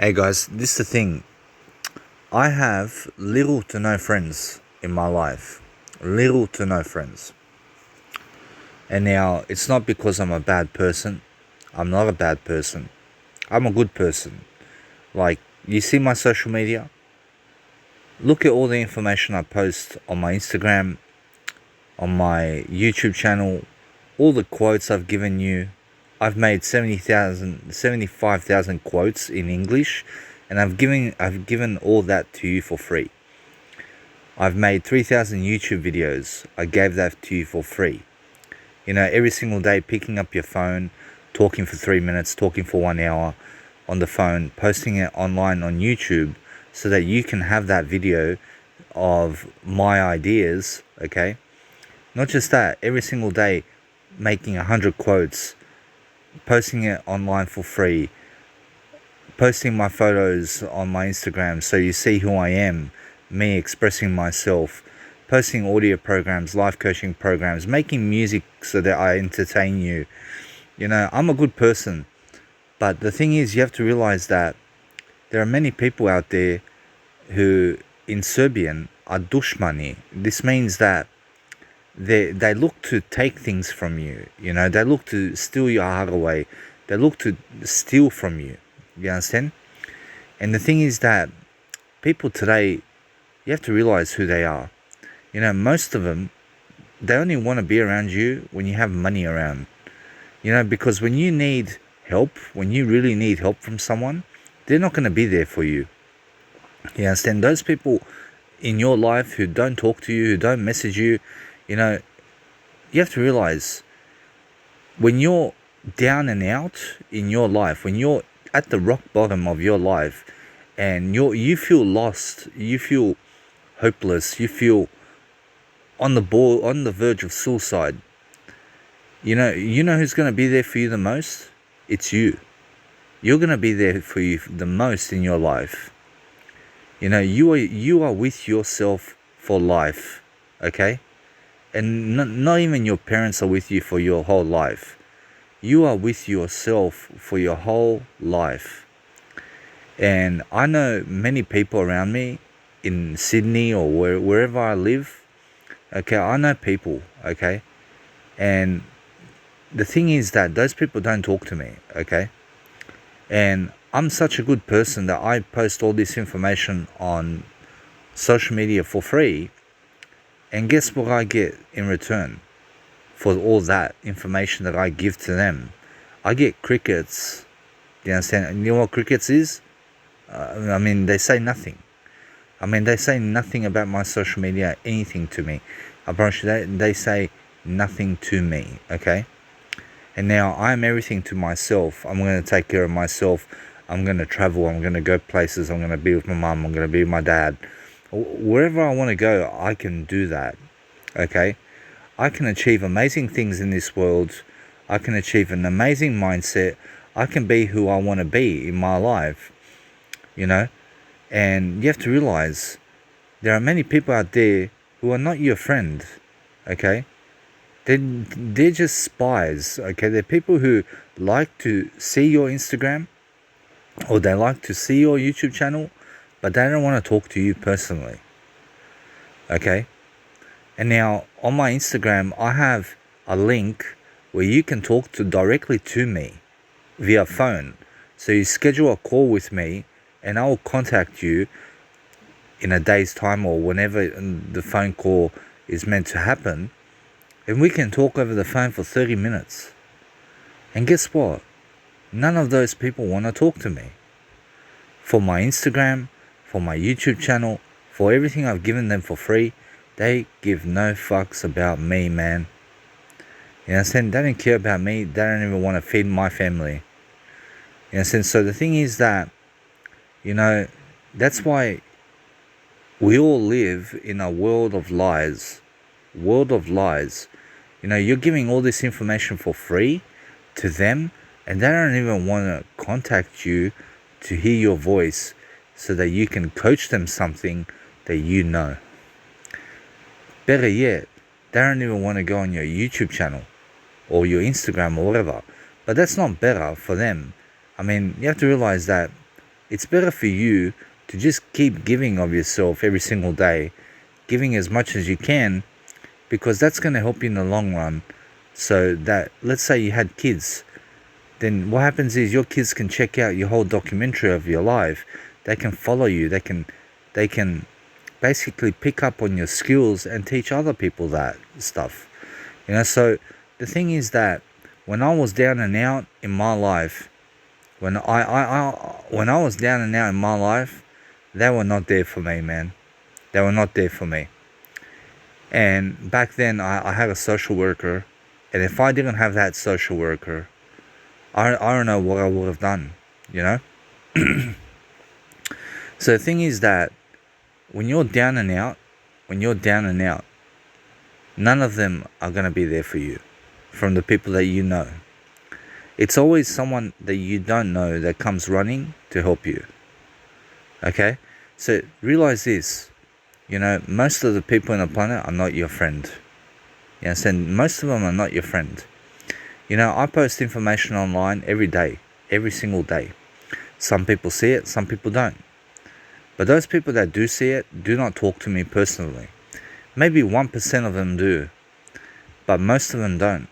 Hey guys, this is the thing. I have little to no friends in my life. Little to no friends. And now, it's not because I'm a bad person. I'm not a bad person. I'm a good person. Like, you see my social media? Look at all the information I post on my Instagram, on my YouTube channel, all the quotes I've given you. I've made 75,000 quotes in English, and I've given all that to you for free. I've made 3,000 YouTube videos. I gave that to you for free. Every single day, picking up your phone, talking for 3 minutes, talking for 1 hour on the phone, posting it online on YouTube so that you can have that video of my ideas, okay? Not just that, every single day, making 100 quotes, posting it online for free, posting my photos on my Instagram so you see who I am, me expressing myself, posting audio programs, life coaching programs, making music so that I entertain you. I'm a good person. But the thing is, you have to realize that there are many people out there who, in Serbian, are dushmani. This means that they look to take things from you. They look to steal your heart away. They look to steal from you. You understand? And the thing is that people today, you have to realize who they are. Most of them, they only want to be around you when you have money around. Because when you need help, when you really need help from someone, they're not going to be there for you. You understand? Those people in your life who don't talk to you, who don't message you, you have to realize when you're down and out in your life, when you're at the rock bottom of your life and you feel lost, you feel hopeless, you feel on the verge of suicide, you know who's going to be there for you the most? It's you. You're going to be there for you the most in your life. You are with yourself for life, okay? And not even your parents are with you for your whole life. You are with yourself for your whole life. And I know many people around me in Sydney or wherever I live. Okay, I know people, okay? And the thing is that those people don't talk to me, okay? And I'm such a good person that I post all this information on social media for free. And guess what I get in return for all that information that I give to them? I get crickets. Do you understand? And you know what crickets is? They say nothing. They say nothing about my social media, anything to me. I promise you, they say nothing to me, okay? And now I'm everything to myself. I'm going to take care of myself. I'm going to travel. I'm going to go places. I'm going to be with my mum. I'm going to be with my dad. Wherever I want to go, I can do that, okay? I can achieve amazing things in this world. I can achieve an amazing mindset. I can be who I want to be in my life, And you have to realize there are many people out there who are not your friend, okay? They're just spies, okay? They're people who like to see your Instagram or they like to see your YouTube channel, but they don't want to talk to you personally, okay? And now on my Instagram, I have a link where you can talk directly to me via phone. So you schedule a call with me and I will contact you in a day's time or whenever the phone call is meant to happen. And we can talk over the phone for 30 minutes. And guess what? None of those people want to talk to me. For my Instagram, for my YouTube channel, for everything I've given them for free, they give no fucks about me, man. You understand? They don't care about me. They don't even want to feed my family. You understand? So the thing is that, that's why we all live in a world of lies. World of lies. You're giving all this information for free to them, and they don't even want to contact you to hear your voice so that you can coach them something that you know. Better yet, they don't even want to go on your YouTube channel or your Instagram or whatever. But that's not better for them. You have to realize that it's better for you to just keep giving of yourself every single day, giving as much as you can, because that's going to help you in the long run. So that, let's say you had kids, then what happens is your kids can check out your whole documentary of your life. They can follow you. They can basically pick up on your skills and teach other people that stuff. So the thing is that when I was down and out in my life, when I was down and out in my life, they were not there for me, man. They were not there for me. And back then I had a social worker, and if I didn't have that social worker, I don't know what I would have done, So the thing is that when you're down and out, none of them are going to be there for you, from the people that you know. It's always someone that you don't know that comes running to help you. Okay? So realize this, most of the people on the planet are not your friend. Most of them are not your friend. I post information online every day, every single day. Some people see it, some people don't. But those people that do see it do not talk to me personally. Maybe 1% of them do, but most of them don't.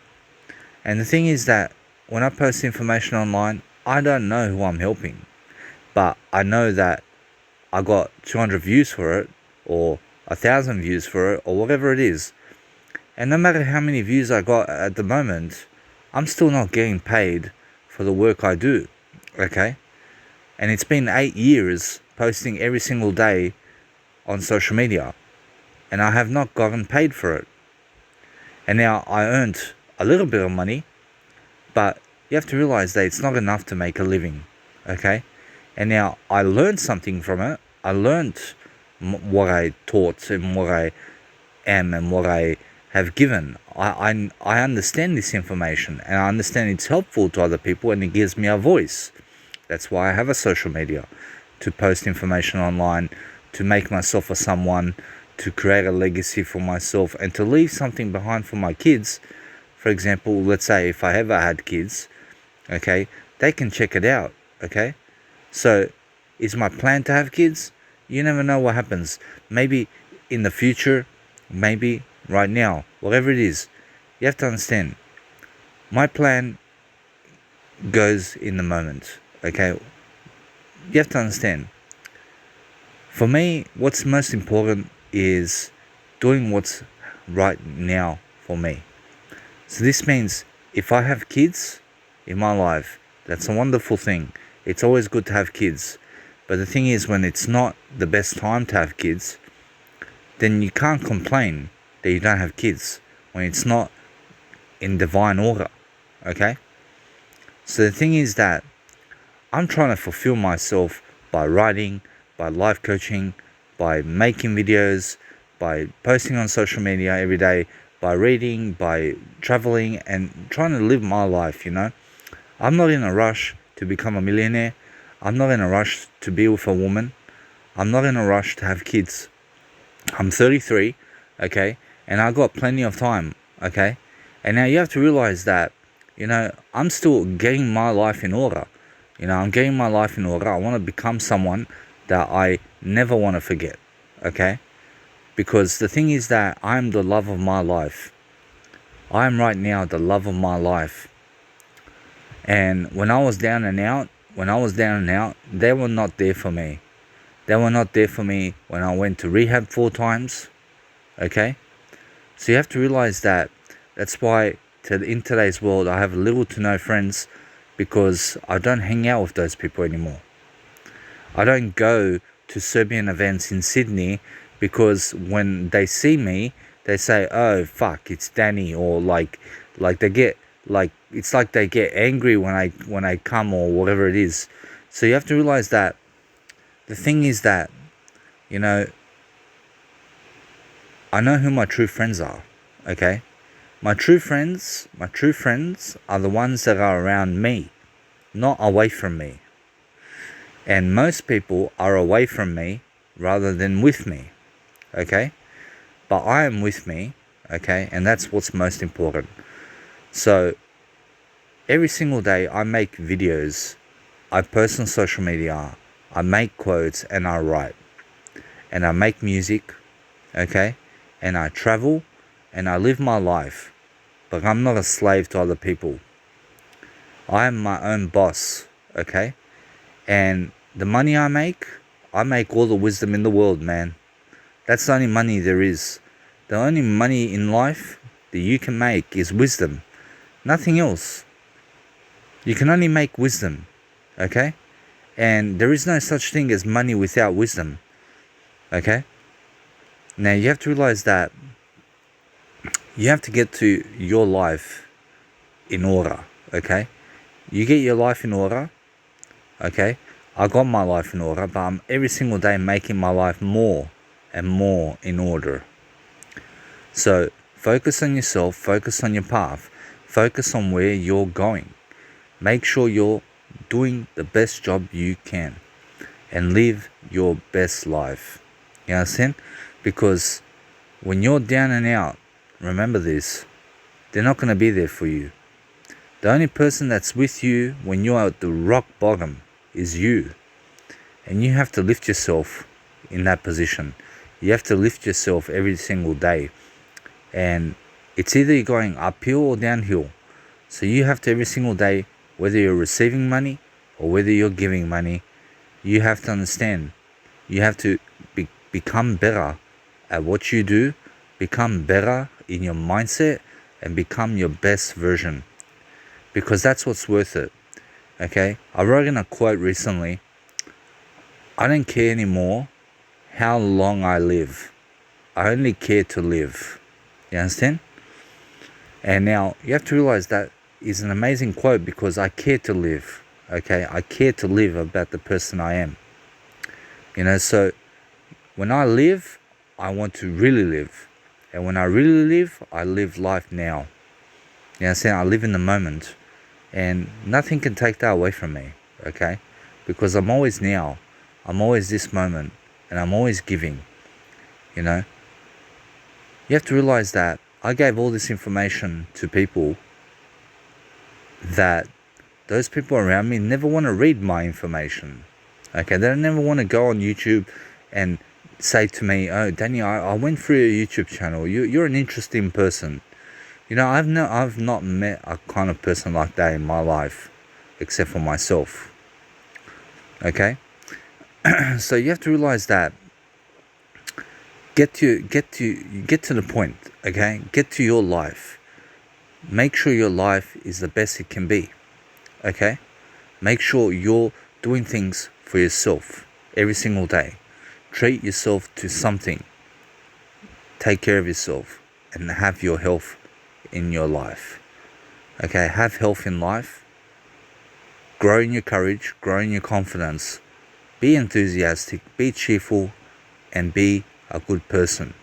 And the thing is that when I post information online, I don't know who I'm helping, but I know that I got 200 views for it, or 1,000 views for it, or whatever it is. And no matter how many views I got at the moment, I'm still not getting paid for the work I do, okay? And it's been 8 years posting every single day on social media, and I have not gotten paid for it. And now I earned a little bit of money, but you have to realize that it's not enough to make a living, okay? And now I learned something from it. I learned what I taught and what I am and what I have given. I understand this information, and I understand it's helpful to other people, and it gives me a voice. That's why I have a social media, to post information online, to make myself a someone, to create a legacy for myself, and to leave something behind for my kids. For example, let's say if I ever had kids, okay, they can check it out, okay? So, is my plan to have kids? You never know what happens. Maybe in the future, maybe right now, whatever it is. You have to understand, my plan goes in the moment, okay? You have to understand, for me, what's most important is doing what's right now for me. So this means if I have kids in my life, that's a wonderful thing. It's always good to have kids. But the thing is, when it's not the best time to have kids, then you can't complain that you don't have kids when it's not in divine order, okay? So the thing is that I'm trying to fulfill myself by writing, by life coaching, by making videos, by posting on social media every day, by reading, by traveling, and trying to live my life, I'm not in a rush to become a millionaire. I'm not in a rush to be with a woman. I'm not in a rush to have kids. I'm 33, okay, and I got plenty of time, okay? And now you have to realize that, I'm still getting my life in order. I'm getting my life in order. I want to become someone that I never want to forget, okay? Because the thing is that I'm the love of my life. I'm right now the love of my life. And when I was down and out, they were not there for me. They were not there for me when I went to rehab 4 times, okay? So you have to realize that. That's why in today's world I have little to no friends, because I don't hang out with those people anymore. I don't go to Serbian events in Sydney, because when they see me, they say, "Oh fuck, it's Danny," or like they get it's like they get angry when I come, or whatever it is. So you have to realize that the thing is that, I know who my true friends are, okay? My true friends are the ones that are around me, not away from me. And most people are away from me rather than with me, okay? But I am with me, okay? And that's what's most important. So every single day I make videos, I post on social media, I make quotes and I write. And I make music, okay? And I travel and I live my life. But I'm not a slave to other people. I am my own boss, okay? And the money I make all the wisdom in the world, man. That's the only money there is. The only money in life that you can make is wisdom. Nothing else. You can only make wisdom, okay? And there is no such thing as money without wisdom, okay? Now you have to realize that you have to get to your life in order, okay? You get your life in order, okay? I got my life in order, but I'm every single day making my life more and more in order. So focus on yourself, focus on your path, focus on where you're going. Make sure you're doing the best job you can and live your best life. You understand? Because when you're down and out, remember this, they're not going to be there for you. The only person that's with you when you're at the rock bottom is you. And you have to lift yourself in that position. You have to lift yourself every single day. And it's either you're going uphill or downhill. So you have to every single day, whether you're receiving money or whether you're giving money, you have to understand. You have to become better at what you do, become better in your mindset, and become your best version. Because that's what's worth it. Okay? I wrote in a quote recently, I don't care anymore how long I live. I only care to live. You understand? And now you have to realize that is an amazing quote because I care to live. Okay? I care to live about the person I am. You know, so when I live, I want to really live. And when I really live, I live life now. You understand? I live in the moment. And nothing can take that away from me. Okay? Because I'm always now. I'm always this moment. And I'm always giving. You know? You have to realize that I gave all this information to people that those people around me never want to read my information. Okay, they don't never want to go on YouTube and say to me, oh, Danny, I went through your YouTube channel. You're an interesting person. You know, I've not met a kind of person like that in my life, except for myself. Okay? So you have to realize that get to the point, okay? Get to your life. Make sure your life is the best it can be. Okay? Make sure you're doing things for yourself every single day. Treat yourself to something. Take care of yourself and have your health in your life. Okay? Have health in life. Grow in your courage, grow in your confidence. Be enthusiastic, be cheerful, and be a good person.